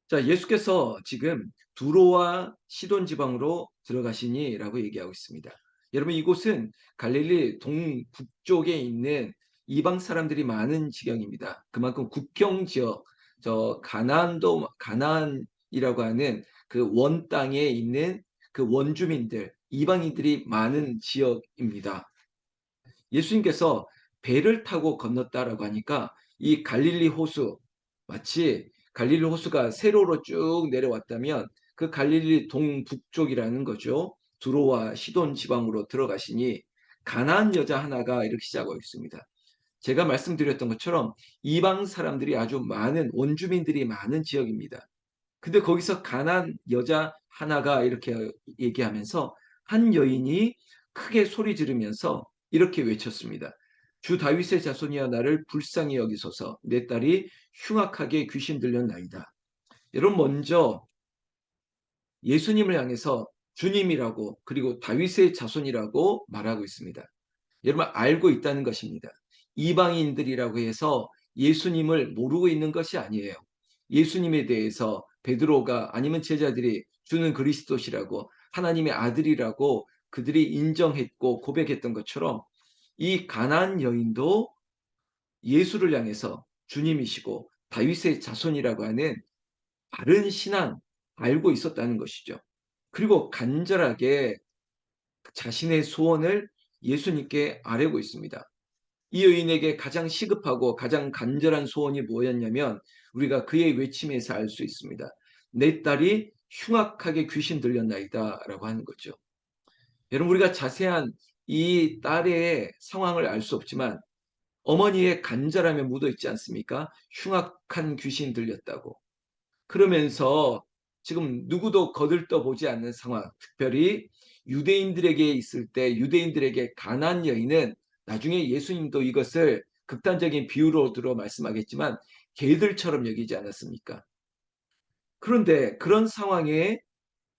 자, 예수께서 지금 두로와 시돈 지방으로 들어가시니라고 얘기하고 있습니다. 여러분, 이곳은 갈릴리 동북쪽에 있는 이방 사람들이 많은 지경입니다. 그만큼 국경 지역, 저 가나안도 가나안이라고 하는 그 원 땅에 있는 그 원주민들, 이방인들이 많은 지역입니다. 예수님께서 배를 타고 건넜다라고 하니까 이 갈릴리 호수, 마치 갈릴리 호수가 세로로 쭉 내려왔다면 그 갈릴리 동북쪽이라는 거죠. 두로와 시돈 지방으로 들어가시니 가나안 여자 하나가 이렇게 시작하고 있습니다. 제가 말씀드렸던 것처럼 이방 사람들이 아주 많은 원주민들이 많은 지역입니다. 근데 거기서 가난 여자 하나가 이렇게 얘기하면서 한 여인이 크게 소리 지르면서 이렇게 외쳤습니다. 주 다윗의 자손이여 나를 불쌍히 여기소서 내 딸이 흉악하게 귀신 들렸나이다. 여러분 먼저 예수님을 향해서 주님이라고 그리고 다윗의 자손이라고 말하고 있습니다. 여러분 알고 있다는 것입니다. 이방인들이라고 해서 예수님을 모르고 있는 것이 아니에요. 예수님에 대해서 베드로가 아니면 제자들이 주는 그리스도시라고 하나님의 아들이라고 그들이 인정했고 고백했던 것처럼 이 가나안 여인도 예수를 향해서 주님이시고 다윗의 자손이라고 하는 바른 신앙 알고 있었다는 것이죠. 그리고 간절하게 자신의 소원을 예수님께 아뢰고 있습니다. 이 여인에게 가장 시급하고 가장 간절한 소원이 뭐였냐면 우리가 그의 외침에서 알 수 있습니다. 내 딸이 흉악하게 귀신 들렸나이다 라고 하는 거죠. 여러분 우리가 자세한 이 딸의 상황을 알 수 없지만 어머니의 간절함에 묻어 있지 않습니까? 흉악한 귀신 들렸다고. 그러면서 지금 누구도 거들떠 보지 않는 상황, 특별히 유대인들에게 있을 때 유대인들에게 가난 여인은 나중에 예수님도 이것을 극단적인 비유로 들어 말씀하겠지만 개들처럼 여기지 않았습니까? 그런데 그런 상황에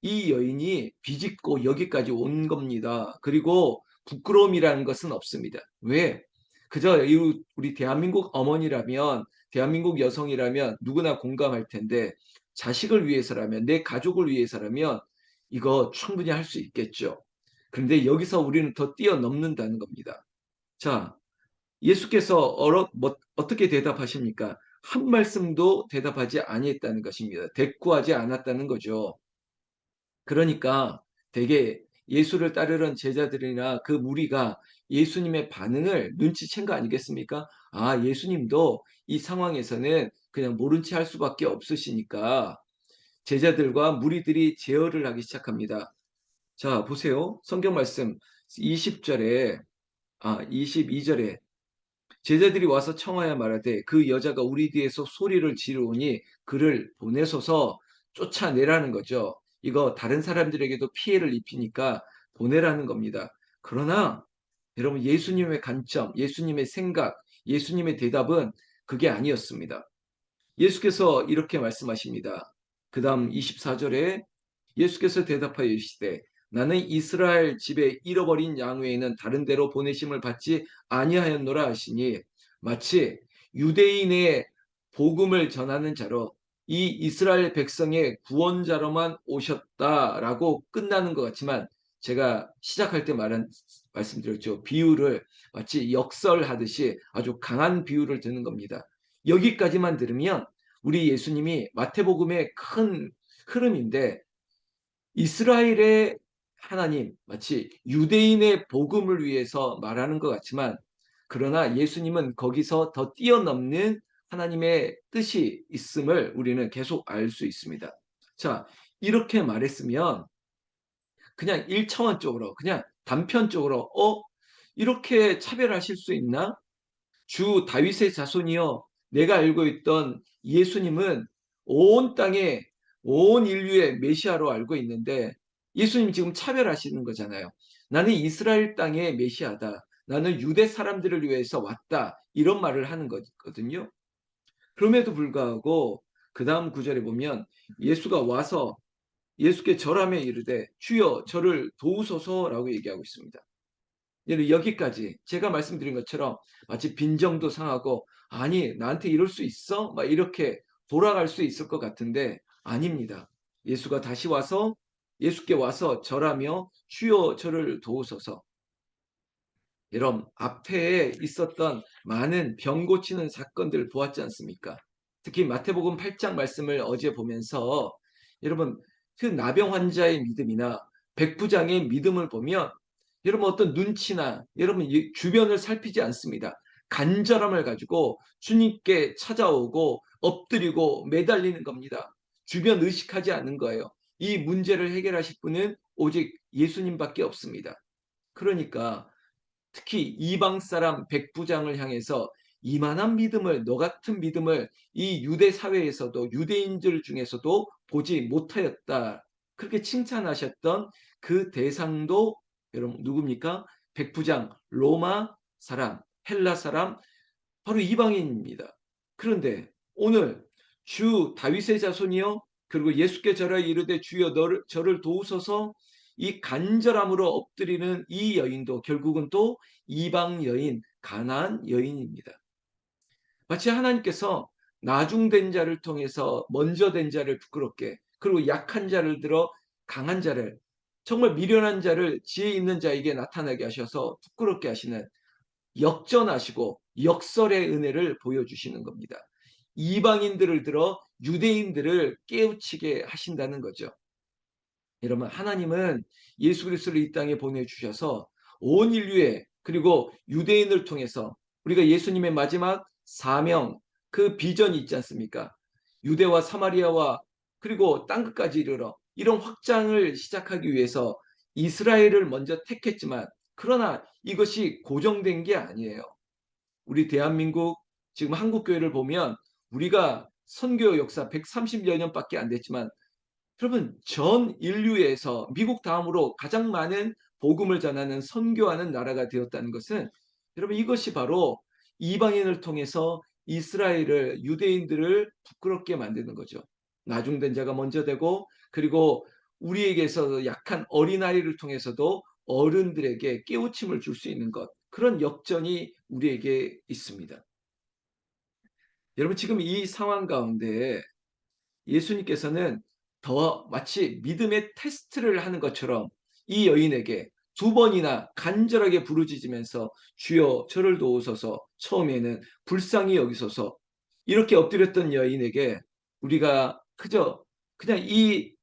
이 여인이 비집고 여기까지 온 겁니다. 그리고 부끄러움이라는 것은 없습니다. 왜? 그저 우리 대한민국 어머니라면, 대한민국 여성이라면 누구나 공감할 텐데, 자식을 위해서라면, 내 가족을 위해서라면, 이거 충분히 할 수 있겠죠. 그런데 여기서 우리는 더 뛰어넘는다는 겁니다. 자, 예수께서 어떻게 대답하십니까? 한 말씀도 대답하지 아니했다는 것입니다. 대꾸하지 않았다는 거죠. 그러니까 되게 예수를 따르는 제자들이나 그 무리가 예수님의 반응을 눈치챈 거 아니겠습니까? 아, 예수님도 이 상황에서는 그냥 모른 체 할 수밖에 없으시니까 제자들과 무리들이 제어를 하기 시작합니다. 자, 보세요. 성경 말씀 20절에 22절에 제자들이 와서 청하여 말하되 그 여자가 우리 뒤에서 소리를 지르오니 그를 보내소서 쫓아내라는 거죠. 이거 다른 사람들에게도 피해를 입히니까 보내라는 겁니다. 그러나 여러분 예수님의 관점, 예수님의 생각, 예수님의 대답은 그게 아니었습니다. 예수께서 이렇게 말씀하십니다. 그 다음 24절에 예수께서 대답하여 이르시되 나는 이스라엘 집에 잃어버린 양 외에는 다른 데로 보내심을 받지 아니하였노라 하시니 마치 유대인의 복음을 전하는 자로 이 이스라엘 백성의 구원자로만 오셨다라고 끝나는 것 같지만 제가 시작할 때 말씀드렸죠. 비유를 마치 역설하듯이 아주 강한 비유를 드는 겁니다. 여기까지만 들으면 우리 예수님이 마태복음의 큰 흐름인데 이스라엘의 하나님, 마치 유대인의 복음을 위해서 말하는 것 같지만 그러나 예수님은 거기서 더 뛰어넘는 하나님의 뜻이 있음을 우리는 계속 알 수 있습니다. 자, 이렇게 말했으면 그냥 일차원적으로, 그냥 단편적으로, 이렇게 차별하실 수 있나? 주 다윗의 자손이여 내가 알고 있던 예수님은 온 땅에 온 인류의 메시아로 알고 있는데 예수님 지금 차별하시는 거잖아요. 나는 이스라엘 땅의 메시아다. 나는 유대 사람들을 위해서 왔다. 이런 말을 하는 거거든요. 그럼에도 불구하고 그 다음 구절에 보면 예수가 와서 예수께 절하며 이르되 주여 저를 도우소서라고 얘기하고 있습니다. 여기까지 제가 말씀드린 것처럼 마치 빈정도 상하고 아니 나한테 이럴 수 있어? 막 이렇게 돌아갈 수 있을 것 같은데 아닙니다. 예수께 와서 절하며 주여 저를 도우소서. 여러분, 앞에 있었던 많은 병 고치는 사건들 보았지 않습니까? 특히 마태복음 8장 말씀을 어제 보면서 여러분, 그 나병 환자의 믿음이나 백부장의 믿음을 보면 여러분 어떤 눈치나 여러분 주변을 살피지 않습니다. 간절함을 가지고 주님께 찾아오고 엎드리고 매달리는 겁니다. 주변 의식하지 않는 거예요. 이 문제를 해결하실 분은 오직 예수님밖에 없습니다. 그러니까 특히 이방 사람 백부장을 향해서 이만한 믿음을, 너 같은 믿음을 이 유대 사회에서도 유대인들 중에서도 보지 못하였다. 그렇게 칭찬하셨던 그 대상도 여러분 누굽니까? 백부장, 로마 사람, 헬라 사람, 바로 이방인입니다. 그런데 오늘 주 다윗의 자손이요, 그리고 예수께 절하 이르되 주여 저를 도우소서, 이 간절함으로 엎드리는 이 여인도 결국은 또 이방 여인, 가나안 여인입니다. 마치 하나님께서 나중된 자를 통해서 먼저 된 자를 부끄럽게, 그리고 약한 자를 들어 강한 자를, 정말 미련한 자를 지혜 있는 자에게 나타나게 하셔서 부끄럽게 하시는, 역전하시고 역설의 은혜를 보여주시는 겁니다. 이방인들을 들어 유대인들을 깨우치게 하신다는 거죠. 여러분, 하나님은 예수 그리스도를 이 땅에 보내주셔서 온 인류에, 그리고 유대인을 통해서 우리가 예수님의 마지막 사명, 그 비전이 있지 않습니까? 유대와 사마리아와 그리고 땅끝까지 이르러 이런 확장을 시작하기 위해서 이스라엘을 먼저 택했지만, 그러나 이것이 고정된 게 아니에요. 우리 대한민국 지금 한국교회를 보면 우리가 선교 역사 130여 년밖에 안 됐지만, 여러분 전 인류에서 미국 다음으로 가장 많은 복음을 전하는 선교하는 나라가 되었다는 것은, 여러분 이것이 바로 이방인을 통해서 이스라엘을, 유대인들을 부끄럽게 만드는 거죠. 나중된 자가 먼저 되고, 그리고 우리에게서 약한 어린아이를 통해서도 어른들에게 깨우침을 줄 수 있는 것, 그런 역전이 우리에게 있습니다. 여러분 지금 이 상황 가운데 예수님께서는 더 마치 믿음의 테스트를 하는 것처럼 이 여인에게 두 번이나 간절하게 부르짖으면서 주여 저를 도우소서, 처음에는 불쌍히 여기소서, 이렇게 엎드렸던 여인에게 우리가 그저 그냥 이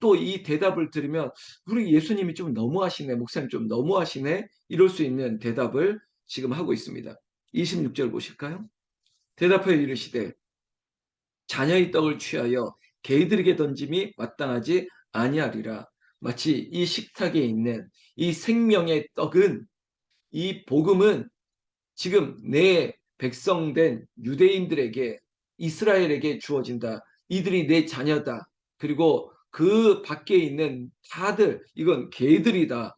대답을 들으면 우리 예수님이 좀 너무하시네, 목사님 좀 너무하시네, 이럴 수 있는 대답을 지금 하고 있습니다. 26절 보실까요? 대답하여 이르시되 자녀의 떡을 취하여 개들에게 던짐이 마땅하지 아니하리라. 마치 이 식탁에 있는 이 생명의 떡은, 이 복음은 지금 내 백성된 유대인들에게, 이스라엘에게 주어진다. 이들이 내 자녀다. 그리고 그 밖에 있는 다들 이건 개들이다.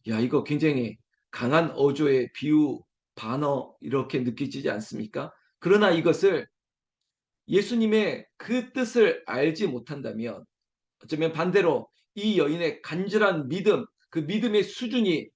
야, 이거 굉장히 강한 어조의 비유, 반어 이렇게 느껴지지 않습니까? 그러나 이것을 예수님의 그 뜻을 알지 못한다면, 어쩌면 반대로 이 여인의 간절한 믿음, 그 믿음의 수준이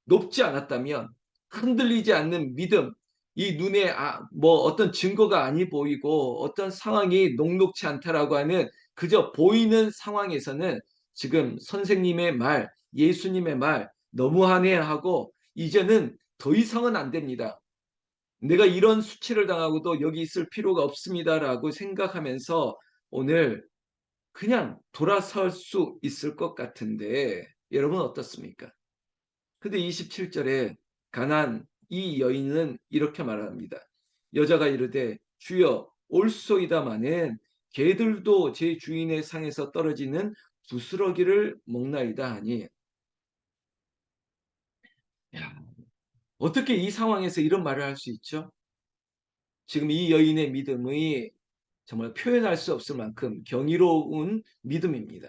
높지 않았다면, 흔들리지 않는 믿음, 이 눈에 뭐 어떤 증거가 아니 보이고 어떤 상황이 녹록치 않다라고 하는 그저 보이는 상황에서는 지금 선생님의 말, 예수님의 말 너무하네 하고 이제는 더 이상은 안 됩니다. 내가 이런 수치를 당하고도 여기 있을 필요가 없습니다라고 생각하면서 오늘 그냥 돌아설 수 있을 것 같은데, 여러분 어떻습니까? 근데 27절에 가난 이 여인은 이렇게 말합니다. 여자가 이르되 주여 올소이다마는 개들도 제 주인의 상에서 떨어지는 부스러기를 먹나이다 하니, 야, 어떻게 이 상황에서 이런 말을 할 수 있죠? 지금 이 여인의 믿음이 정말 표현할 수 없을 만큼 경이로운 믿음입니다.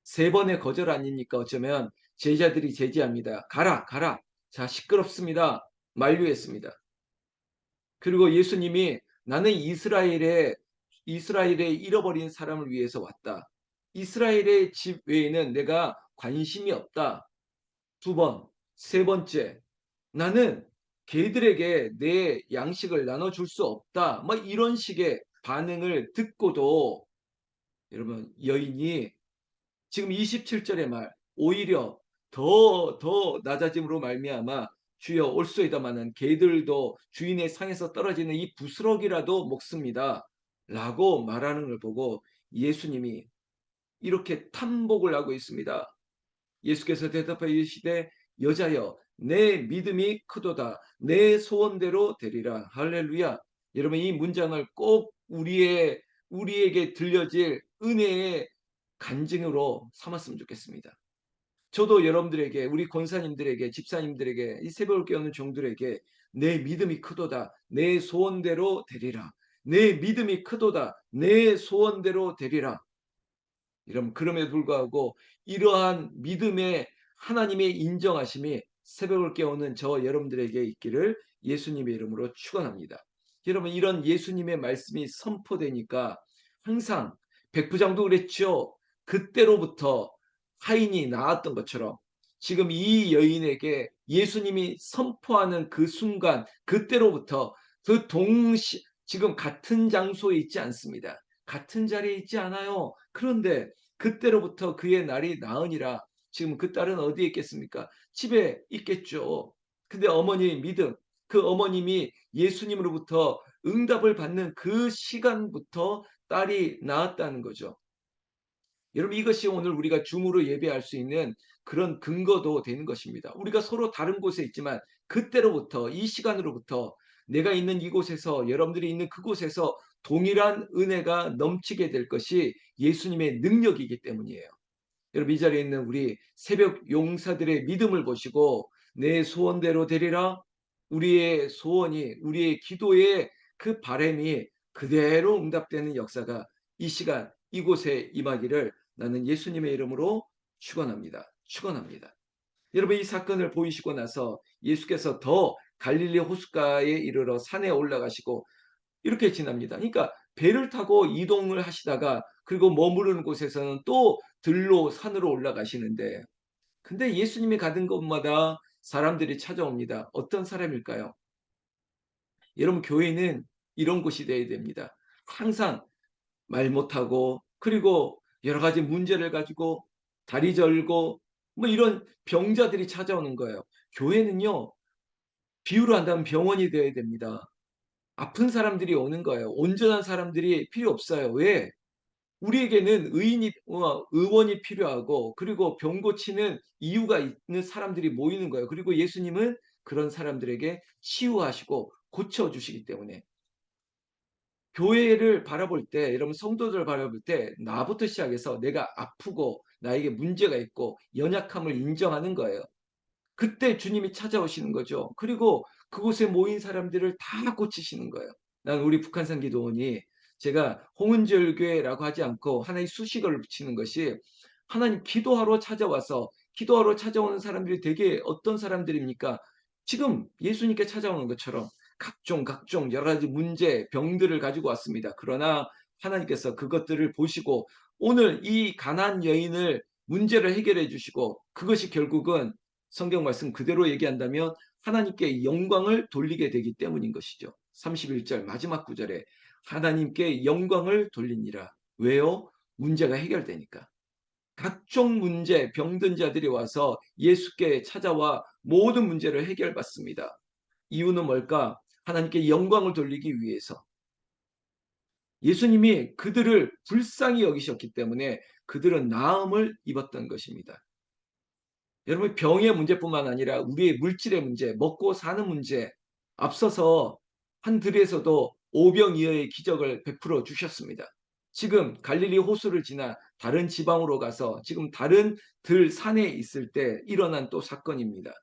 세 번의 거절 아닙니까? 어쩌면 제자들이 제지합니다. 가라, 가라. 자, 시끄럽습니다. 만류했습니다. 그리고 예수님이 나는 이스라엘에 잃어버린 사람을 위해서 왔다. 이스라엘의 집 외에는 내가 관심이 없다. 두 번, 세 번째, 나는 개들에게 내 양식을 나눠줄 수 없다. 뭐 이런 식의 반응을 듣고도 여러분 여인이 지금 27절의 말 오히려 더 낮아짐으로 말미암아 주여 올소이다마는 개들도 주인의 상에서 떨어지는 이 부스러기라도 먹습니다. 라고 말하는 걸 보고 예수님이 이렇게 탐복을 하고 있습니다. 예수께서 대답하여 이르시되 여자여 내 믿음이 크도다 내 소원대로 되리라. 할렐루야. 여러분 이 문장을 꼭 우리에게 들려질 은혜의 간증으로 삼았으면 좋겠습니다. 저도 여러분들에게 우리 권사님들에게 집사님들에게 이 새벽을 깨우는 종들에게 내 믿음이 크도다 내 소원대로 되리라. 내 믿음이 크도다 내 소원대로 되리라. 여러분 그럼에도 불구하고 이러한 믿음의 하나님의 인정하심이 새벽을 깨우는 저 여러분들에게 있기를 예수님의 이름으로 축원합니다. 여러분 이런 예수님의 말씀이 선포되니까 항상 백부장도 그랬죠. 그때로부터 하인이 나았던 것처럼 지금 이 여인에게 예수님이 선포하는 그 순간 그때로부터 그 지금 같은 장소에 있지 않습니다. 같은 자리에 있지 않아요. 그런데 그때로부터 그의 날이 나으니라. 지금 그 딸은 어디에 있겠습니까? 집에 있겠죠. 근데 어머니의 믿음, 그 어머님이 예수님으로부터 응답을 받는 그 시간부터 딸이 나았다는 거죠. 여러분 이것이 오늘 우리가 줌으로 예배할 수 있는 그런 근거도 되는 것입니다. 우리가 서로 다른 곳에 있지만 그때로부터 이 시간으로부터 내가 있는 이곳에서 여러분들이 있는 그곳에서 동일한 은혜가 넘치게 될 것이 예수님의 능력이기 때문이에요. 여러분 이 자리에 있는 우리 새벽 용사들의 믿음을 보시고 내 소원대로 되리라. 우리의 소원이 우리의 기도의 그 바람이 그대로 응답되는 역사가 이 시간 이곳에 임하기를 나는 예수님의 이름으로 축원합니다. 축원합니다. 여러분 이 사건을 보이시고 나서 예수께서 더 갈릴리 호숫가에 이르러 산에 올라가시고 이렇게 지납니다. 그러니까 배를 타고 이동을 하시다가 그리고 머무르는 곳에서는 또 들로 산으로 올라가시는데 근데 예수님이 가는 곳마다 사람들이 찾아옵니다. 어떤 사람일까요? 여러분 교회는 이런 곳이 되어야 됩니다. 항상 말 못하고 그리고 여러 가지 문제를 가지고 다리 절고 뭐 이런 병자들이 찾아오는 거예요. 교회는요. 비유로 한다면 병원이 되어야 됩니다. 아픈 사람들이 오는 거예요. 온전한 사람들이 필요 없어요. 왜? 우리에게는 의원이 필요하고 그리고 병 고치는 이유가 있는 사람들이 모이는 거예요. 그리고 예수님은 그런 사람들에게 치유하시고 고쳐주시기 때문에 교회를 바라볼 때 여러분 성도들을 바라볼 때 나부터 시작해서 내가 아프고 나에게 문제가 있고 연약함을 인정하는 거예요. 그때 주님이 찾아오시는 거죠. 그리고 그곳에 모인 사람들을 다 고치시는 거예요. 난 우리 북한산 기도원이 제가 홍은절교회라고 하지 않고 하나의 수식어를 붙이는 것이 하나님 기도하러 찾아와서 기도하러 찾아오는 사람들이 되게 어떤 사람들입니까? 지금 예수님께 찾아오는 것처럼 각종 여러 가지 문제, 병들을 가지고 왔습니다. 그러나 하나님께서 그것들을 보시고 오늘 이 가난안 여인을 문제를 해결해 주시고 그것이 결국은 성경 말씀 그대로 얘기한다면 하나님께 영광을 돌리게 되기 때문인 것이죠. 31절 마지막 구절에 하나님께 영광을 돌리니라. 왜요? 문제가 해결되니까. 각종 문제, 병든 자들이 와서 예수께 찾아와 모든 문제를 해결받습니다. 이유는 뭘까? 하나님께 영광을 돌리기 위해서. 예수님이 그들을 불쌍히 여기셨기 때문에 그들은 나음을 입었던 것입니다. 여러분 병의 문제뿐만 아니라 우리의 물질의 문제, 먹고 사는 문제 앞서서 한 들에서도 오병이어의 기적을 베풀어 주셨습니다. 지금 갈릴리 호수를 지나 다른 지방으로 가서 지금 다른 들 산에 있을 때 일어난 또 사건입니다.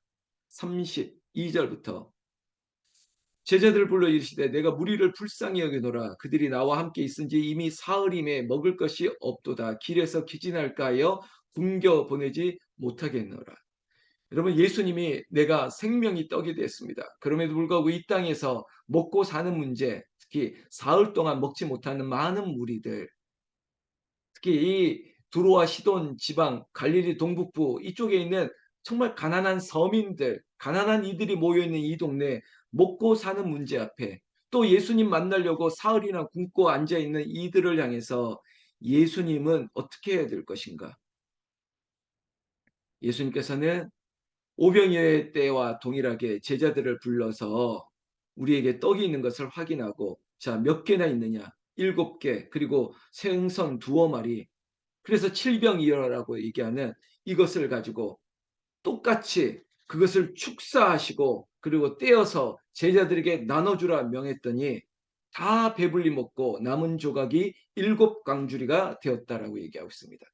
32절부터 제자들을 불러 이르시되 내가 무리를 불쌍히 여기노라 그들이 나와 함께 있은지 이미 사흘임에 먹을 것이 없도다 길에서 기진할까 하여 굶겨 보내지 못하겠노라. 여러분 예수님이 내가 생명이 떡이 됐습니다. 그럼에도 불구하고 이 땅에서 먹고 사는 문제, 특히 사흘 동안 먹지 못하는 많은 무리들, 특히 이 두로와 시돈 지방, 갈릴리 동북부 이쪽에 있는 정말 가난한 서민들, 가난한 이들이 모여 있는 이 동네 먹고 사는 문제 앞에 또 예수님 만나려고 사흘이나 굶고 앉아 있는 이들을 향해서 예수님은 어떻게 해야 될 것인가? 예수님께서는 오병이어의 때와 동일하게 제자들을 불러서 우리에게 떡이 있는 것을 확인하고 자, 몇 개나 있느냐? 7개, 그리고 생선 두어 마리. 그래서 칠병이어라고 얘기하는 이것을 가지고 똑같이 그것을 축사하시고 그리고 떼어서 제자들에게 나눠주라 명했더니 다 배불리 먹고 남은 조각이 7광주리가 되었다라고 얘기하고 있습니다.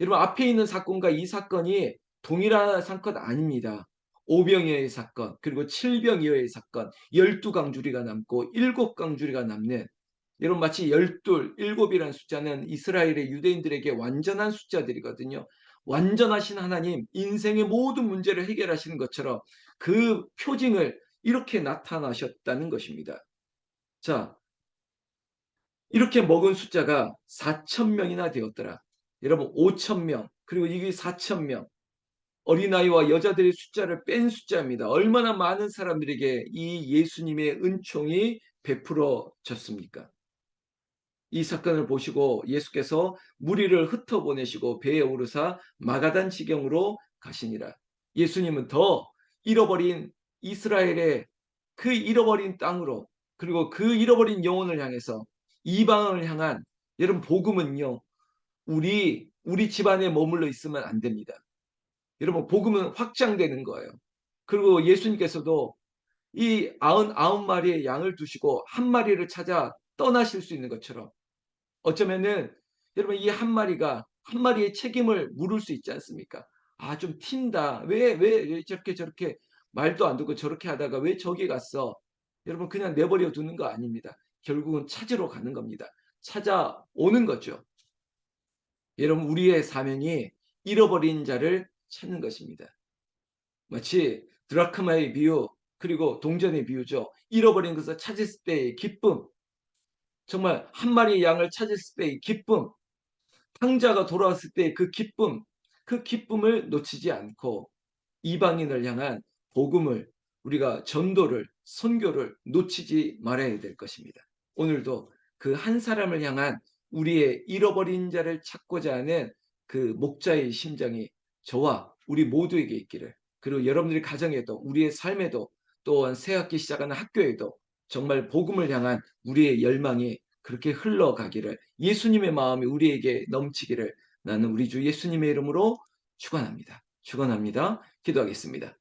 여러분, 앞에 있는 사건과 이 사건이 동일한 사건 아닙니다. 오병이어의 사건, 그리고 칠병이어의 사건, 12광주리가 남고 7광주리가 남는, 여러분, 마치 12, 7이라는 숫자는 이스라엘의 유대인들에게 완전한 숫자들이거든요. 완전하신 하나님, 인생의 모든 문제를 해결하시는 것처럼 그 표징을 이렇게 나타나셨다는 것입니다. 자, 이렇게 먹은 숫자가 4,000명이나 되었더라. 여러분, 5,000명, 그리고 이게 4,000명. 어린아이와 여자들의 숫자를 뺀 숫자입니다. 얼마나 많은 사람들에게 이 예수님의 은총이 베풀어졌습니까? 이 사건을 보시고 예수께서 무리를 흩어보내시고 배에 오르사 마가단 지경으로 가시니라. 예수님은 더 잃어버린 이스라엘의 그 잃어버린 땅으로, 그리고 그 잃어버린 영혼을 향해서 이방을 향한, 여러분, 복음은요, 우리 집안에 머물러 있으면 안 됩니다. 여러분, 복음은 확장되는 거예요. 그리고 예수님께서도 이 99마리의 양을 두시고 한 마리를 찾아 떠나실 수 있는 것처럼, 어쩌면은 여러분, 이 한 마리가 한 마리의 책임을 물을 수 있지 않습니까? 아, 좀 튄다. 왜 저렇게 말도 안 듣고 저렇게 하다가 왜 저기 갔어? 여러분, 그냥 내버려 두는 거 아닙니다. 결국은 찾으러 가는 겁니다. 찾아오는 거죠. 여러분, 우리의 사명이 잃어버린 자를 찾는 것입니다. 마치 드라크마의 비유, 그리고 동전의 비유죠. 잃어버린 것을 찾았을 때의 기쁨, 정말 한 마리의 양을 찾았을 때의 기쁨, 탕자가 돌아왔을 때의 그 기쁨, 그 기쁨을 놓치지 않고 이방인을 향한 복음을, 우리가 전도를, 선교를 놓치지 말아야 될 것입니다. 오늘도 그 한 사람을 향한 우리의 잃어버린 자를 찾고자 하는 그 목자의 심정이 저와 우리 모두에게 있기를, 그리고 여러분들의 가정에도, 우리의 삶에도, 또한 새학기 시작하는 학교에도 정말 복음을 향한 우리의 열망이 그렇게 흘러가기를, 예수님의 마음이 우리에게 넘치기를 나는 우리 주 예수님의 이름으로 축원합니다. 축원합니다. 기도하겠습니다.